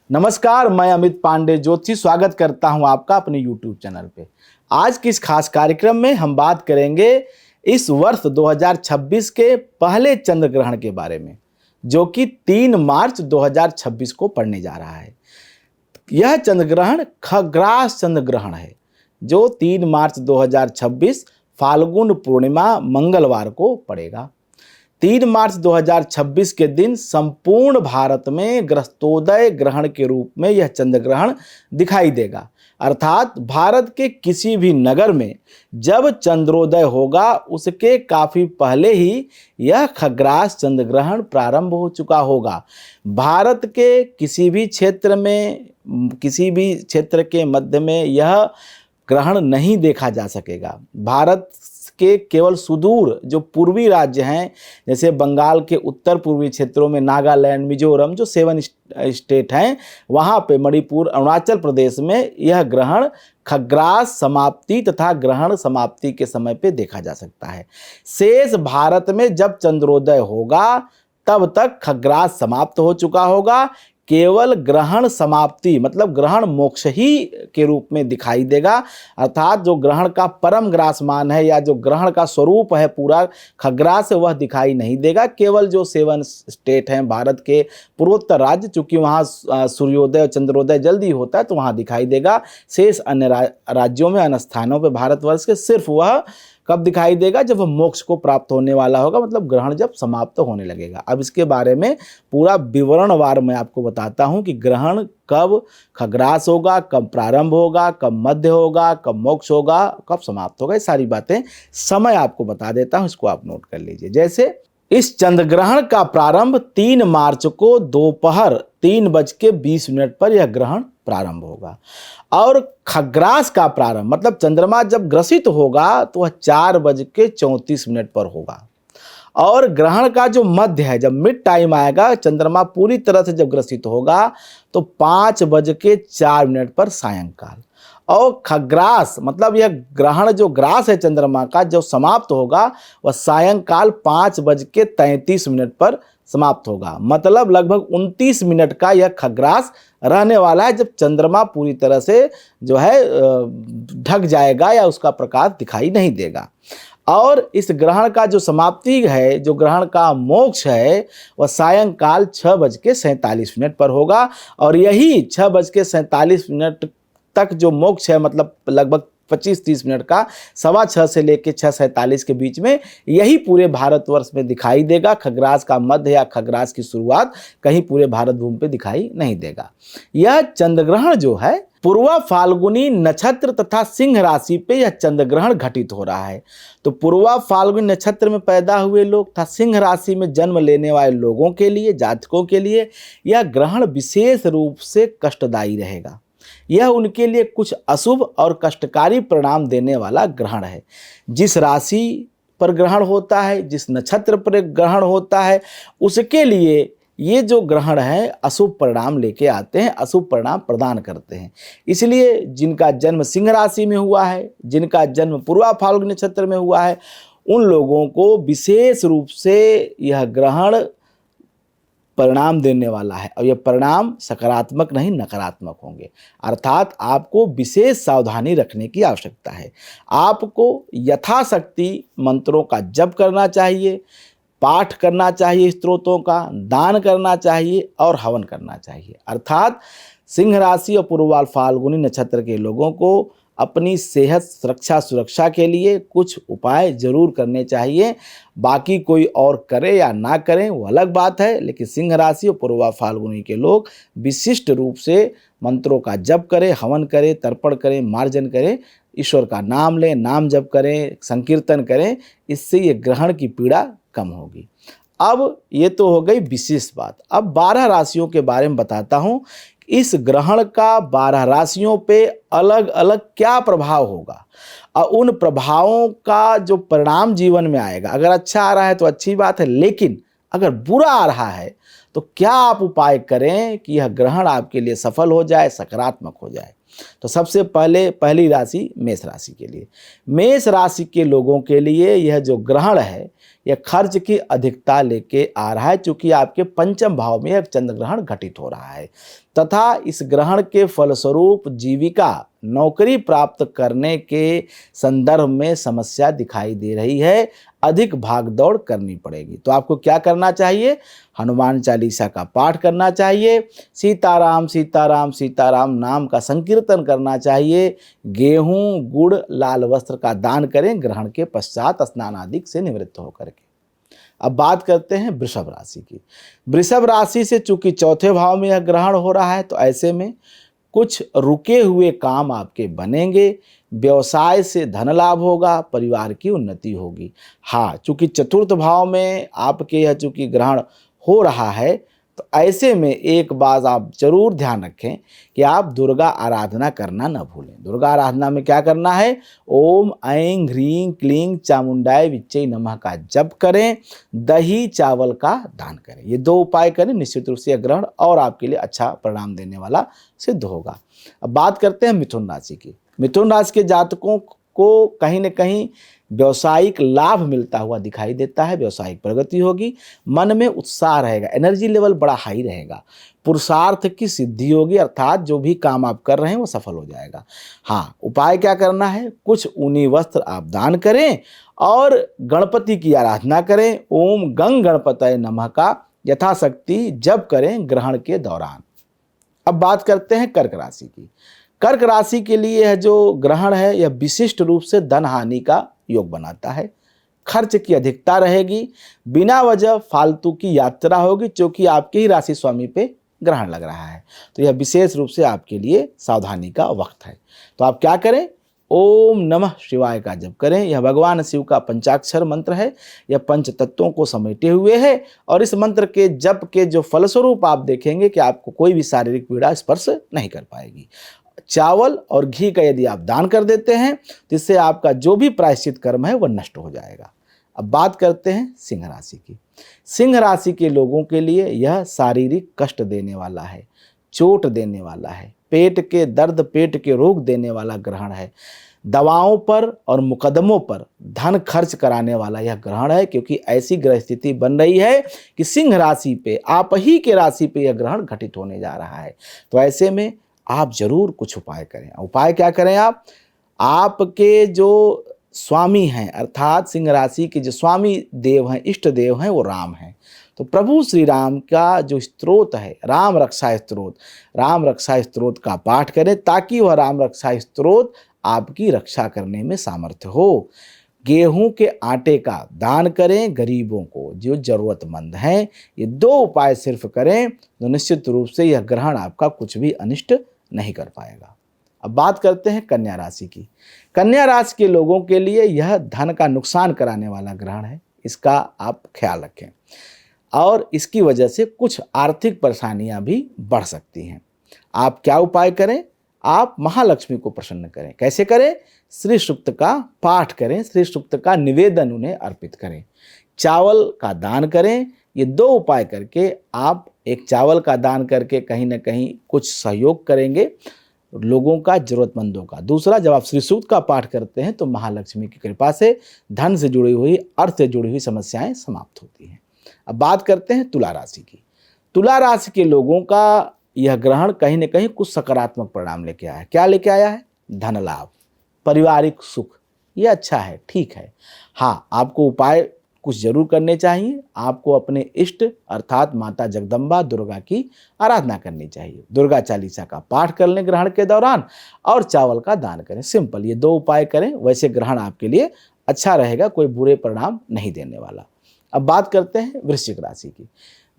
नमस्कार, मैं अमित पांडे ज्योतिषी स्वागत करता हूं आपका अपने YouTube चैनल पे। आज की इस खास कार्यक्रम में हम बात करेंगे इस वर्ष 2026 के पहले चंद्र ग्रहण के बारे में, जो कि 3 मार्च 2026 को पड़ने जा रहा है। यह चंद्र ग्रहण खग्रास चंद्र ग्रहण है, जो 3 मार्च 2026 फाल्गुन पूर्णिमा मंगलवार को पड़ेगा। 3 मार्च 2026 के दिन संपूर्ण भारत में ग्रस्तोदय ग्रहण के रूप में यह चंद्र ग्रहण दिखाई देगा। अर्थात भारत के किसी भी नगर में जब चंद्रोदय होगा, उसके काफ़ी पहले ही यह खग्रास चंद्र ग्रहण प्रारंभ हो चुका होगा। भारत के किसी भी क्षेत्र में, किसी भी क्षेत्र के मध्य में यह ग्रहण नहीं देखा जा सकेगा। भारत के केवल सुदूर जो पूर्वी राज्य हैं, जैसे बंगाल के उत्तर पूर्वी क्षेत्रों में नागालैंड, मिजोरम, जो 7 स्टेट हैं, वहाँ पे मणिपुर, अरुणाचल प्रदेश में यह ग्रहण खग्रास समाप्ति तथा ग्रहण समाप्ति के समय पे देखा जा सकता है। शेष भारत में जब चंद्रोदय होगा तब तक खग्रास समाप्त हो चुका होगा। केवल ग्रहण समाप्ति मतलब ग्रहण मोक्ष ही के रूप में दिखाई देगा। अर्थात जो ग्रहण का परम ग्रासमान है या जो ग्रहण का स्वरूप है पूरा खग्रास, वह दिखाई नहीं देगा। केवल जो 7 स्टेट हैं भारत के पूर्वोत्तर राज्य, चूंकि वहाँ सूर्योदय और चंद्रोदय जल्दी होता है तो वहाँ दिखाई देगा। शेष अन्य राज्यों में, अन्य स्थानों पर भारतवर्ष के सिर्फ वह कब दिखाई देगा, जब वह मोक्ष को प्राप्त होने वाला होगा, मतलब ग्रहण जब समाप्त होने लगेगा। अब इसके बारे में पूरा विवरणवार मैं आपको बताता हूं कि ग्रहण कब खग्रास होगा, कब प्रारंभ होगा, कब मध्य होगा, कब मोक्ष होगा, कब समाप्त होगा। ये सारी बातें समय आपको बता देता हूं, इसको आप नोट कर लीजिए। जैसे इस चंद्र ग्रहण का प्रारंभ 3 मार्च को दोपहर 3:20 पर यह ग्रहण प्रारंभ होगा और खग्रास का प्रारंभ मतलब चंद्रमा जब ग्रसित होगा तो वह 4:34 पर होगा। और ग्रहण का जो मध्य है, जब मिड टाइम आएगा, चंद्रमा पूरी तरह से जब ग्रसित होगा तो 5:04 पर सायंकाल। और खग्रास मतलब यह ग्रहण जो ग्रास है चंद्रमा का, जो समाप्त होगा वह सायंकाल 5:33 पर समाप्त होगा। मतलब लगभग 29 मिनट का यह खग्रास रहने वाला है, जब चंद्रमा पूरी तरह से जो है ढक जाएगा या उसका प्रकाश दिखाई नहीं देगा। और इस ग्रहण का जो समाप्ति है, जो ग्रहण का मोक्ष है, वह सायंकाल 6:47 पर होगा। और यही 6:47 तक जो मोक्ष है, मतलब लगभग 25-30 मिनट का, 6:15 से लेकर 6:47 के बीच में, यही पूरे भारतवर्ष में दिखाई देगा। खग्रास का मध्य या खग्रास की शुरुआत कहीं पूरे भारत भूमि पे दिखाई नहीं देगा। यह चंद्र ग्रहण जो है पूर्वा फाल्गुनी नक्षत्र तथा सिंह राशि पे यह चंद्र ग्रहण घटित हो रहा है। तो पूर्वा फाल्गुनी नक्षत्र में पैदा हुए लोग तथा सिंह राशि में जन्म लेने वाले लोगों के लिए, जातकों के लिए यह ग्रहण विशेष रूप से कष्टदायी रहेगा। यह उनके लिए कुछ अशुभ और कष्टकारी परिणाम देने वाला ग्रहण है। जिस राशि पर ग्रहण होता है, जिस नक्षत्र पर ग्रहण होता है, उसके लिए ये जो ग्रहण है अशुभ परिणाम लेके आते हैं, अशुभ परिणाम प्रदान करते हैं। इसलिए जिनका जन्म सिंह राशि में हुआ है, जिनका जन्म पूर्वा फाल्गुनी नक्षत्र में हुआ है, उन लोगों को विशेष रूप से यह ग्रहण परिणाम देने वाला है। और यह परिणाम सकारात्मक नहीं, नकारात्मक होंगे। अर्थात आपको विशेष सावधानी रखने की आवश्यकता है। आपको यथाशक्ति मंत्रों का जप करना चाहिए, पाठ करना चाहिए, स्तोत्रों का दान करना चाहिए और हवन करना चाहिए। अर्थात सिंह राशि और पूर्वा फाल्गुनी नक्षत्र के लोगों को अपनी सेहत सुरक्षा के लिए कुछ उपाय जरूर करने चाहिए। बाकी कोई और करे या ना करें वो अलग बात है, लेकिन सिंह राशि और पूर्वा फाल्गुनी के लोग विशिष्ट रूप से मंत्रों का जप करें, हवन करें, तर्पण करें, मार्जन करें, ईश्वर का नाम लें, नाम जप करें, संकीर्तन करें। इससे ये ग्रहण की पीड़ा कम होगी। अब ये तो हो गई विशेष बात। अब 12 राशियों के बारे में बताता हूँ। इस ग्रहण का 12 राशियों पे अलग अलग क्या प्रभाव होगा और उन प्रभावों का जो परिणाम जीवन में आएगा। अगर अच्छा आ रहा है तो अच्छी बात है, लेकिन अगर बुरा आ रहा है तो क्या आप उपाय करें कि यह ग्रहण आपके लिए सफल हो जाए, सकारात्मक हो जाए। तो सबसे पहले पहली राशि मेष राशि के लिए। मेष राशि के लोगों के लिए यह जो ग्रहण है यह खर्च की अधिकता लेके आ रहा है, चूंकि आपके पंचम भाव में एक चंद्र ग्रहण घटित हो रहा है तथा इस ग्रहण के फलस्वरूप जीविका नौकरी प्राप्त करने के संदर्भ में समस्या दिखाई दे रही है, अधिक भागदौड़ करनी पड़ेगी। तो आपको क्या करना चाहिए, हनुमान चालीसा का पाठ करना चाहिए, सीताराम सीताराम सीताराम नाम का संकीर्तन करना चाहिए, गेहूं गुड़ लाल वस्त्र का दान करें ग्रहण के पश्चात स्नान आदि से निवृत्त होकर के। अब बात करते हैं वृषभ राशि की। वृषभ राशि से चूंकि चौथे भाव में यह ग्रहण हो रहा है, तो ऐसे में कुछ रुके हुए काम आपके बनेंगे, व्यवसाय से धन लाभ होगा, परिवार की उन्नति होगी। हाँ, चूंकि चतुर्थ भाव में आपके यह चूंकि ग्रहण हो रहा है, तो ऐसे में एक बात आप जरूर ध्यान रखें कि आप दुर्गा आराधना करना न भूलें। दुर्गा आराधना में क्या करना है, ओम ऐं ह्रीं क्लीं चामुंडाय विच्चे नमः का जप करें, दही चावल का दान करें। ये दो उपाय करें, निश्चित रूप से ग्रहण और आपके लिए अच्छा परिणाम देने वाला सिद्ध होगा। अब बात करते हैं मिथुन राशि की। मिथुन राशि के जातकों को कहीं न कहीं व्यवसायिक लाभ मिलता हुआ दिखाई देता है, व्यवसायिक प्रगति होगी, मन में उत्साह रहेगा, एनर्जी लेवल बड़ा हाई रहेगा, पुरुषार्थ की सिद्धि होगी, अर्थात जो भी काम आप कर रहे हैं वो सफल हो जाएगा। हाँ, उपाय क्या करना है, कुछ ऊनी वस्त्र आप दान करें और गणपति की आराधना करें, ओम गंग गणपतये नमः का यथाशक्ति जप करें ग्रहण के दौरान। अब बात करते हैं कर्क राशि की। कर्क राशि के लिए यह जो ग्रहण है यह विशिष्ट रूप से धन हानि का योग बनाता है, खर्च की अधिकता रहेगी, बिना वजह फालतू की यात्रा होगी, क्योंकि आपके ही राशि स्वामी पे ग्रहण लग रहा है। तो यह विशेष रूप से आपके लिए सावधानी का वक्त है। तो आप क्या करें, ओम नमः शिवाय का जप करें। यह भगवान शिव का पंचाक्षर मंत्र है, यह पंच तत्वों को समेटे हुए है और इस मंत्र के जप के जो फलस्वरूप आप देखेंगे कि आपको कोई भी शारीरिक पीड़ा स्पर्श नहीं कर पाएगी। चावल और घी का यदि आप दान कर देते हैं तो इससे आपका जो भी प्रायश्चित कर्म है वह नष्ट हो जाएगा। अब बात करते हैं सिंह राशि की। सिंह राशि के लोगों के लिए यह शारीरिक कष्ट देने वाला है, चोट देने वाला है, पेट के दर्द पेट के रोग देने वाला ग्रहण है, दवाओं पर और मुकदमों पर धन खर्च कराने वाला यह ग्रहण है, क्योंकि ऐसी ग्रह स्थिति बन रही है कि सिंह राशि पे, आप ही के राशि पे यह ग्रहण घटित होने जा रहा है। तो ऐसे में आप जरूर कुछ उपाय करें। उपाय क्या करें, आपके जो स्वामी हैं अर्थात सिंह राशि के जो स्वामी देव हैं, इष्ट देव हैं, वो राम हैं। तो प्रभु श्री राम का जो स्तोत्र है राम रक्षा स्तोत्र का पाठ करें, ताकि वह राम रक्षा स्तोत्र आपकी रक्षा करने में सामर्थ्य हो। गेहूं के आटे का दान करें गरीबों को जो जरूरतमंद हैं। ये दो उपाय सिर्फ करें तो निश्चित रूप से यह ग्रहण आपका कुछ भी अनिष्ट नहीं कर पाएगा। अब बात करते हैं कन्या राशि की। कन्या राशि के लोगों के लिए यह धन का नुकसान कराने वाला ग्रहण है, इसका आप ख्याल रखें और इसकी वजह से कुछ आर्थिक परेशानियां भी बढ़ सकती हैं। आप क्या उपाय करें, आप महालक्ष्मी को प्रसन्न करें। कैसे करें, श्री सूक्त का पाठ करें, श्री सूक्त का निवेदन उन्हें अर्पित करें, चावल का दान करें। ये दो उपाय करके आप एक चावल का दान करके कहीं ना कहीं कुछ सहयोग करेंगे लोगों का, जरूरतमंदों का। दूसरा, जब आप श्री सूक्त का पाठ करते हैं तो महालक्ष्मी की कृपा से धन से जुड़ी हुई, अर्थ से जुड़ी हुई समस्याएं समाप्त होती हैं। अब बात करते हैं तुला राशि की। तुला राशि के लोगों का यह ग्रहण कहीं न कहीं कुछ सकारात्मक परिणाम लेके आया है। क्या लेके आया है, धन लाभ, पारिवारिक सुख, ये अच्छा है, ठीक है। हाँ, आपको उपाय कुछ जरूर करने चाहिए। आपको अपने इष्ट अर्थात माता जगदम्बा दुर्गा की आराधना करनी चाहिए, दुर्गा चालीसा का पाठ कर लें ग्रहण के दौरान और चावल का दान करें। सिंपल, ये दो उपाय करें, वैसे ग्रहण आपके लिए अच्छा रहेगा, कोई बुरे परिणाम नहीं देने वाला। अब बात करते हैं वृश्चिक राशि की।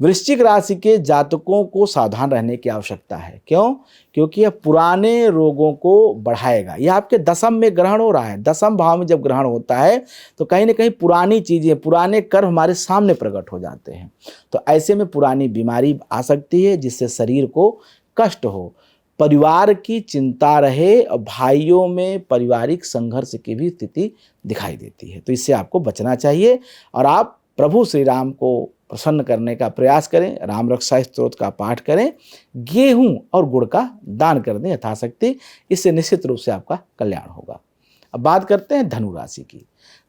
वृश्चिक राशि के जातकों को सावधान रहने की आवश्यकता है। क्यों? क्योंकि यह पुराने रोगों को बढ़ाएगा। यह आपके दशम में ग्रहण हो रहा है। दशम भाव में जब ग्रहण होता है तो कहीं ना कहीं पुरानी चीज़ें, पुराने कर्म हमारे सामने प्रकट हो जाते हैं। तो ऐसे में पुरानी बीमारी आ सकती है जिससे शरीर को कष्ट हो, परिवार की चिंता रहे और भाइयों में पारिवारिक संघर्ष की भी स्थिति दिखाई देती है। तो इससे आपको बचना चाहिए और आप प्रभु श्री राम को प्रसन्न करने का प्रयास करें, राम रक्षा स्तोत्र का पाठ करें, गेहूं और गुड़ का दान कर दें यथाशक्ति। इससे निश्चित रूप से आपका कल्याण होगा। अब बात करते हैं धनु राशि की।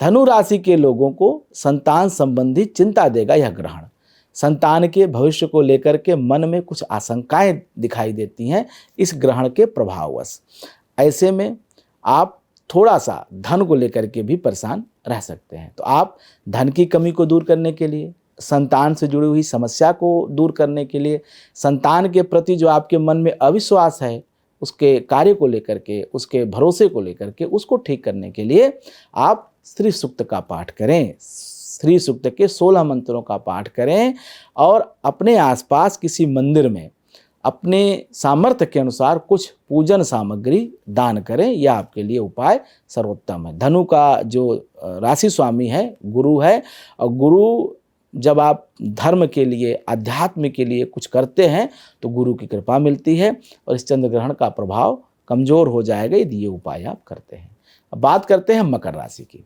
धनु राशि के लोगों को संतान संबंधी चिंता देगा यह ग्रहण। संतान के भविष्य को लेकर के मन में कुछ आशंकाएं दिखाई देती हैं इस ग्रहण के प्रभाववश। ऐसे में आप थोड़ा सा धन को लेकर के भी परेशान रह सकते हैं। तो आप धन की कमी को दूर करने के लिए, संतान से जुड़ी हुई समस्या को दूर करने के लिए, संतान के प्रति जो आपके मन में अविश्वास है उसके कार्य को लेकर के, उसके भरोसे को लेकर के, उसको ठीक करने के लिए आप श्री सूक्त का पाठ करें। श्री सूक्त के 16 मंत्रों का पाठ करें और अपने आसपास किसी मंदिर में अपने सामर्थ्य के अनुसार कुछ पूजन सामग्री दान करें। यह आपके लिए उपाय सर्वोत्तम है। धनु का जो राशि स्वामी है गुरु है, और गुरु जब आप धर्म के लिए, अध्यात्म के लिए कुछ करते हैं तो गुरु की कृपा मिलती है और इस चंद्र ग्रहण का प्रभाव कमजोर हो जाएगा यदि ये उपाय आप करते हैं। अब बात करते हैं मकर राशि की।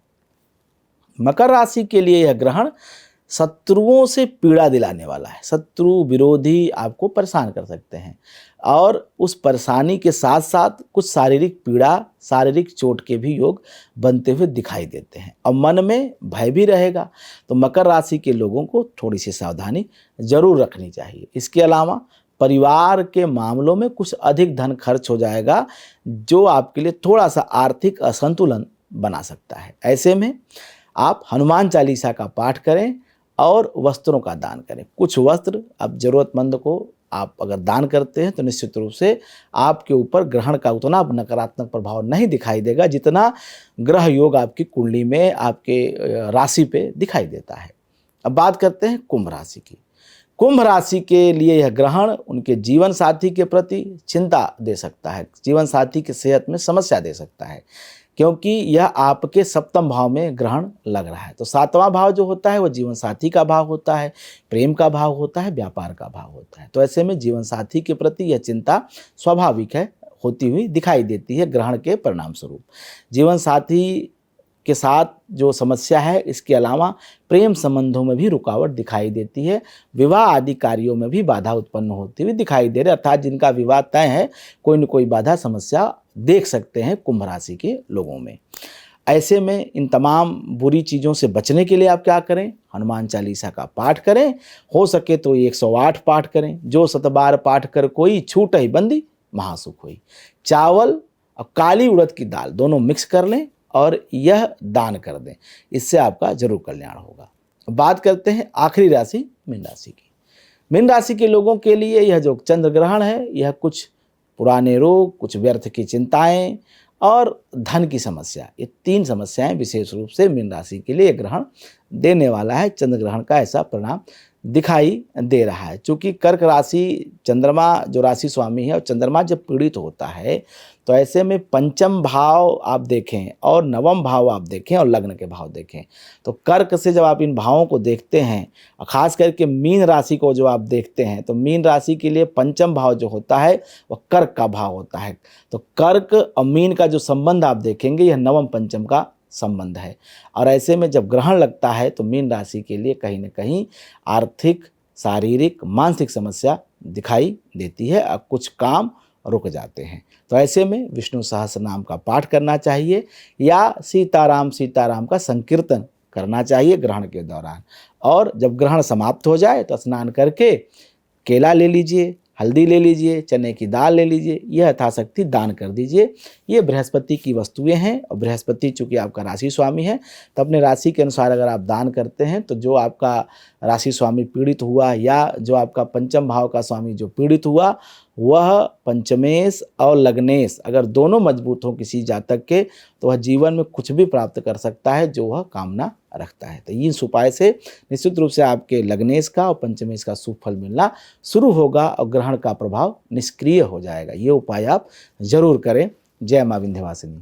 मकर राशि के लिए यह ग्रहण शत्रुओं से पीड़ा दिलाने वाला है। शत्रु विरोधी आपको परेशान कर सकते हैं और उस परेशानी के साथ साथ कुछ शारीरिक पीड़ा, शारीरिक चोट के भी योग बनते हुए दिखाई देते हैं और मन में भय भी रहेगा। तो मकर राशि के लोगों को थोड़ी सी सावधानी जरूर रखनी चाहिए। इसके अलावा परिवार के मामलों में कुछ अधिक धन खर्च हो जाएगा जो आपके लिए थोड़ा सा आर्थिक असंतुलन बना सकता है। ऐसे में आप हनुमान चालीसा का पाठ करें और वस्त्रों का दान करें। कुछ वस्त्र अब जरूरतमंद को आप अगर दान करते हैं तो निश्चित रूप से आपके ऊपर ग्रहण का उतना नकारात्मक प्रभाव नहीं दिखाई देगा जितना ग्रह योग आपकी कुंडली में, आपके राशि पे दिखाई देता है। अब बात करते हैं कुंभ राशि की। कुंभ राशि के लिए यह ग्रहण उनके जीवन साथी के प्रति चिंता दे सकता है, जीवन साथी की सेहत में समस्या दे सकता है, क्योंकि यह आपके सप्तम भाव में ग्रहण लग रहा है। तो सातवां भाव जो होता है वो जीवन साथी का भाव होता है, प्रेम का भाव होता है, व्यापार का भाव होता है। तो ऐसे में जीवन साथी के प्रति यह चिंता स्वाभाविक है, होती हुई दिखाई देती है ग्रहण के परिणाम स्वरूप। जीवन साथी के साथ जो समस्या है, इसके अलावा प्रेम संबंधों में भी रुकावट दिखाई देती है, विवाह आदि कार्यों में भी बाधा उत्पन्न होती हुई दिखाई दे रही है। अर्थात जिनका विवाह तय है, कोई न कोई बाधा समस्या देख सकते हैं कुंभ राशि के लोगों में। ऐसे में इन तमाम बुरी चीज़ों से बचने के लिए आप क्या करें? हनुमान चालीसा का पाठ करें, हो सके तो 108 पाठ करें। जो 7 बार पाठ कर कोई, छूट ही बंदी महासुख हुई। चावल और काली उड़द की दाल दोनों मिक्स कर लें और यह दान कर दें, इससे आपका जरूर कल्याण होगा। बात करते हैं आखिरी राशि मीन राशि की। मीन राशि के लोगों के लिए यह जो चंद्र ग्रहण है, यह कुछ पुराने रोग, कुछ व्यर्थ की चिंताएं और धन की समस्या, ये 3 समस्याएं विशेष रूप से मीन राशि के लिए ग्रहण देने वाला है। चंद्र ग्रहण का ऐसा परिणाम दिखाई दे रहा है। चूँकि कर्क राशि, चंद्रमा जो राशि स्वामी है, और चंद्रमा जब पीड़ित होता है तो ऐसे में पंचम भाव आप देखें और नवम भाव आप देखें और लग्न के भाव देखें, तो कर्क से जब आप इन भावों को देखते हैं और ख़ास करके मीन राशि को जो आप देखते हैं, तो मीन राशि के लिए पंचम भाव जो होता है वह कर्क का भाव होता है। तो कर्क और मीन का जो संबंध आप देखेंगे, यह नवम पंचम का संबंध है। और ऐसे में जब ग्रहण लगता है तो मीन राशि के लिए कहीं न कहीं आर्थिक, शारीरिक, मानसिक समस्या दिखाई देती है और कुछ काम रुक जाते हैं। तो ऐसे में विष्णु सहस्त्र नाम का पाठ करना चाहिए या सीताराम सीताराम का संकीर्तन करना चाहिए ग्रहण के दौरान। और जब ग्रहण समाप्त हो जाए तो स्नान करके केला ले लीजिए, हल्दी ले लीजिए, चने की दाल ले लीजिए, यह यथाशक्ति दान कर दीजिए। ये बृहस्पति की वस्तुएं हैं और बृहस्पति चूँकि आपका राशि स्वामी है, तो अपने राशि के अनुसार अगर आप दान करते हैं तो जो आपका राशि स्वामी पीड़ित हुआ या जो आपका पंचम भाव का स्वामी जो पीड़ित हुआ, वह पंचमेश और लग्नेश अगर दोनों मजबूत हों किसी जातक के, तो वह जीवन में कुछ भी प्राप्त कर सकता है जो वह कामना रखता है। तो इस उपाय से निश्चित रूप से आपके लग्नेश का और पंचमेश का शुभ फल मिलना शुरू होगा और ग्रहण का प्रभाव निष्क्रिय हो जाएगा। ये उपाय आप जरूर करें। जय मां विंध्यवासिनी।